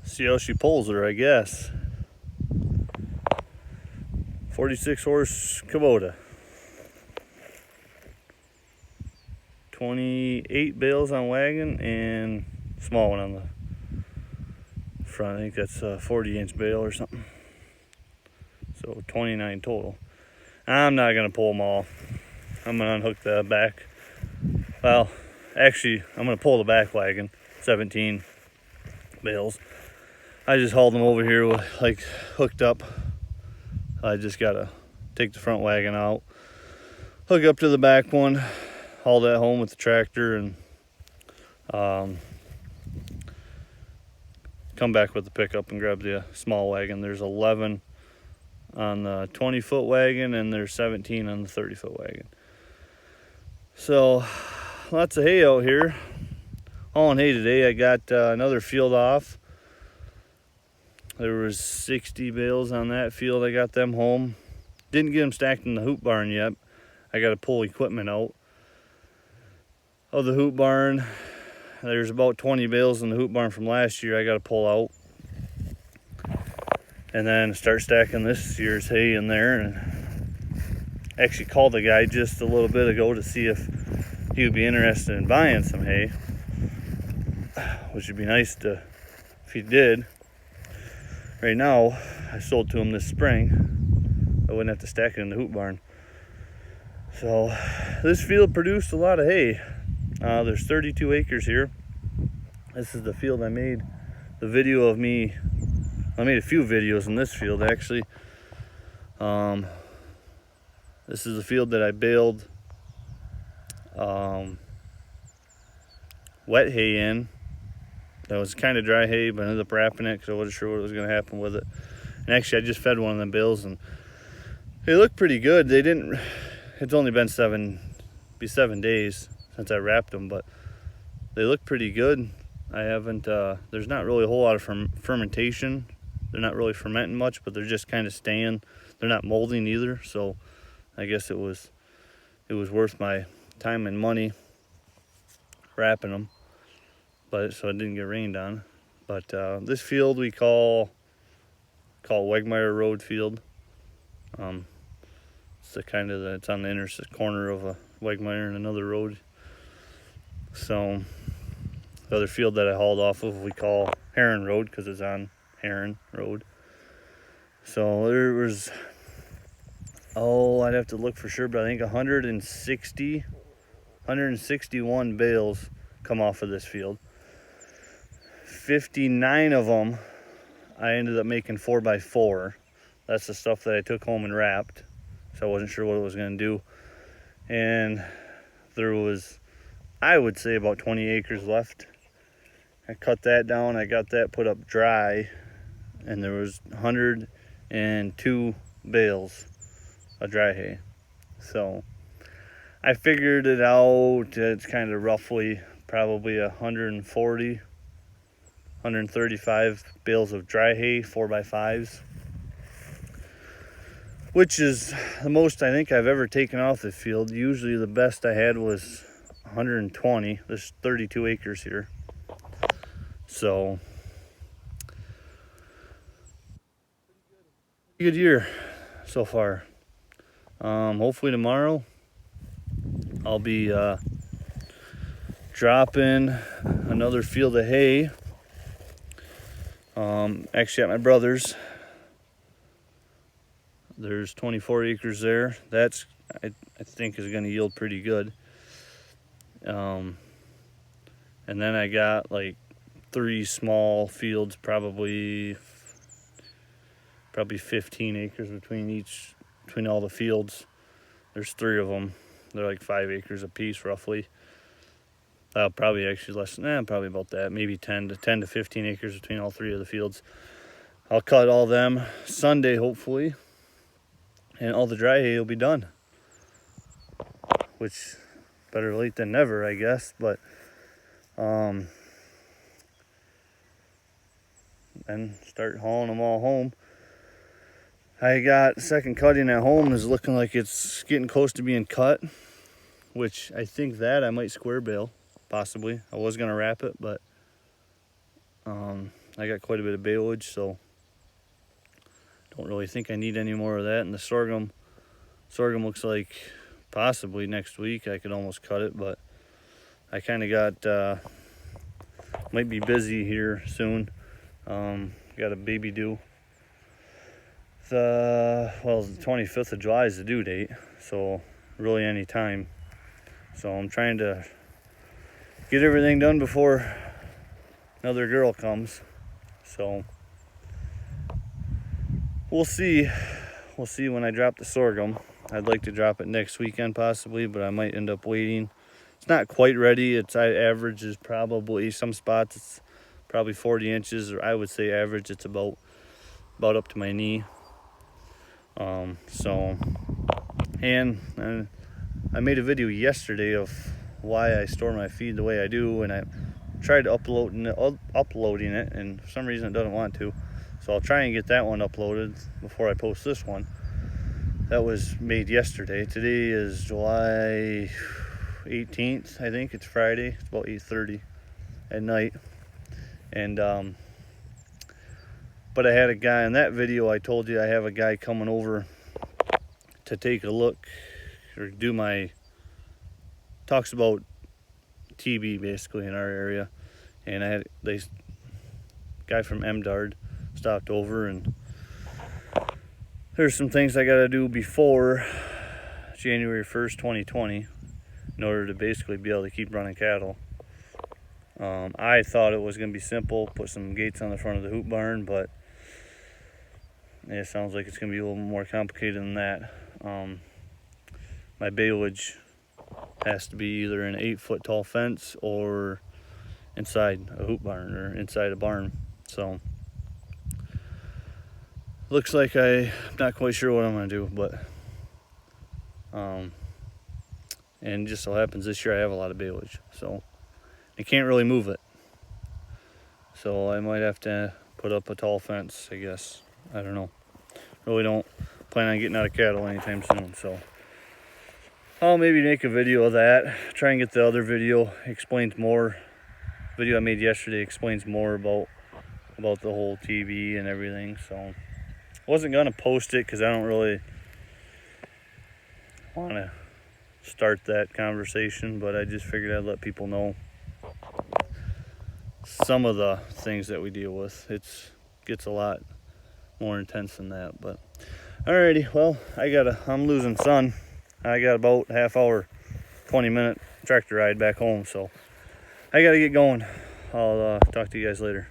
See how she pulls her, I guess. 46 horse Kubota. 28 bales on wagon and small one on the front. I think that's a 40-inch bale or something. So 29 total. I'm not gonna pull them all. I'm gonna unhook the back. Well, actually, I'm gonna pull the back wagon. 17 bales. I just hauled them over here with, like, hooked up. I just gotta take the front wagon out, hook up to the back one, haul that home with the tractor, and come back with the pickup and grab the small wagon. There's 11 on the 20-foot wagon and there's 17 on the 30-foot wagon. So lots of hay out here. Hauling hay today. I got another field off. There was 60 bales on that field. I got them home. Didn't get them stacked in the hoop barn yet. I got to pull equipment out of the hoop barn. There's about 20 bales in the hoop barn from last year I got to pull out. And then start stacking this year's hay in there. And actually called the guy just a little bit ago to see if he would be interested in buying some hay. Which would be nice if he did. Right now, I sold to him this spring. I wouldn't have to stack it in the hoop barn. So this field produced a lot of hay. There's 32 acres here. This is the field I made the video of me. I made a few videos in this field actually. This is the field that I baled wet hay in. That was kind of dry hay, but I ended up wrapping it because I wasn't sure what was going to happen with it. And actually, I just fed one of them bales, and they look pretty good. They didn't. It's only been 7 days since I wrapped them, but they look pretty good. I haven't. There's not really a whole lot of fermentation. They're not really fermenting much, but they're just kind of staying. They're not molding either, so I guess it was worth my time and money wrapping them. But so it didn't get rained on. But this field we call Wegmeyer Road Field. It's it's on the corner of a Wegmeyer and another road. So the other field that I hauled off of we call Heron Road because it's on Heron Road. So there was, I'd have to look for sure, but I think 161 bales come off of this field. 59 of them I ended up making 4x4. That's the stuff that I took home and wrapped, so I wasn't sure what it was going to do. And there was, I would say, about 20 acres left. I cut that down, I got that put up dry, and there was 102 bales of dry hay. So I figured it out. It's kind of roughly probably 135 bales of dry hay, 4x5s, which is the most I think I've ever taken off the field. Usually the best I had was 120. There's 32 acres here. So, good year so far. Hopefully tomorrow I'll be dropping another field of hay. Actually at my brother's. There's 24 acres there. That's I think is going to yield pretty good. And then I got like 3 small fields, probably 15 acres between all the fields. There's 3 of them. They're like 5 acres a piece roughly. Probably actually less than probably about that, maybe 10 to 15 acres between all 3 of the fields. I'll cut all them Sunday hopefully, and all the dry hay will be done, which better late than never, I guess. But and start hauling them all home. I got second cutting at home is looking like it's getting close to being cut, which I think that I might square bale. Possibly. I was going to wrap it, but I got quite a bit of baleage, so don't really think I need any more of that. And the sorghum looks like possibly next week I could almost cut it, but I kind of got might be busy here soon. Got a baby due. The 25th of July is the due date, so really any time. So I'm trying to get everything done before another girl comes. So we'll see when I drop the sorghum. I'd like to drop it next weekend possibly, but I might end up waiting. It's not quite ready. I average is probably, some spots it's probably 40 inches, or I would say average it's about up to my knee. And I made a video yesterday of why I store my feed the way I do, and I tried uploading it, and for some reason it doesn't want to. So I'll try and get that one uploaded before I post this one. That was made yesterday. Today is July 18th, I think. It's Friday. It's about 8:30 at night. And but I had a guy in that video. I told you I have a guy coming over to take a look or talks about TB basically in our area. And I had this guy from MDARD stopped over, and there's some things I got to do before January 1st, 2020 in order to basically be able to keep running cattle. I thought it was going to be simple, put some gates on the front of the hoop barn, but it sounds like it's going to be a little more complicated than that. My baleage has to be either an 8-foot tall fence or inside a hoop barn or inside a barn. So looks like I'm not quite sure what I'm going to do, but and just so happens this year I have a lot of baleage, so I can't really move it. So I might have to put up a tall fence, I guess. I don't know. Really don't plan on getting out of cattle anytime soon, so I'll maybe make a video of that. Try and get the other video explains more. Video I made yesterday explains more about the whole TV and everything. So I wasn't gonna post it because I don't really want to start that conversation, but I just figured I'd let people know some of the things that we deal with. It gets a lot more intense than that, but alrighty. Well, I'm losing sun. I got about half hour, 20-minute tractor ride back home, so I gotta get going. I'll talk to you guys later.